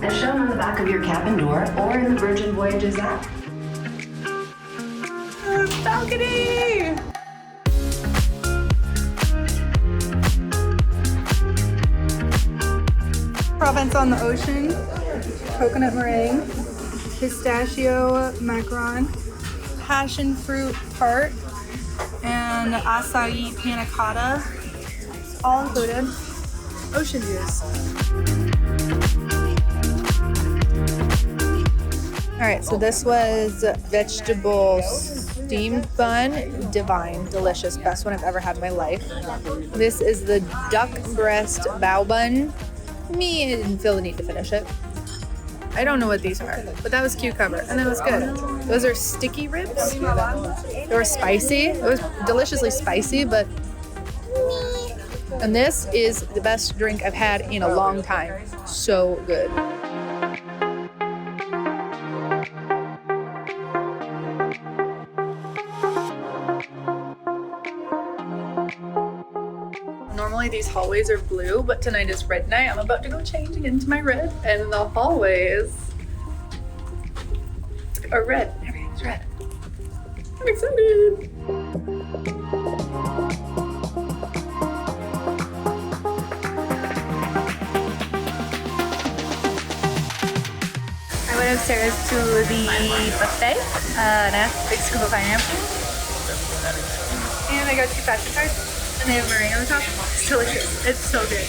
as shown on the back of your cabin door or in the Virgin Voyages app. Balcony! Provence on the ocean, coconut meringue, pistachio macaron, passion fruit tart, and acai panna cotta, all included. Ocean juice. All right, so this was vegetable steamed bun, divine, delicious, best one I've ever had in my life. This is the duck breast bao bun. Me, I didn't feel the need to finish it. I don't know what these are, but that was cucumber, and that was good. Those are sticky ribs. They were spicy. It was deliciously spicy, but and this is the best drink I've had in a long time. So good. Normally these hallways are blue, but tonight is red night. I'm about to go changing into my red, and the hallways are red. Everything's red. I'm excited. I went upstairs to the buffet, and I asked a big scoop of pineapple, and I got 2 passion tarts. And they have meringue on top. It's delicious. It's so good.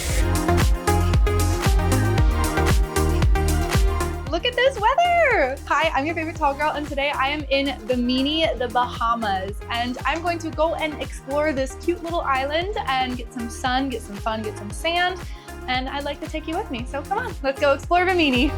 Look at this weather! Hi, I'm your favorite tall girl, and today I am in Bimini, the Bahamas. And I'm going to go and explore this cute little island and get some sun, get some fun, get some sand. And I'd like to take you with me. So come on, let's go explore Bimini.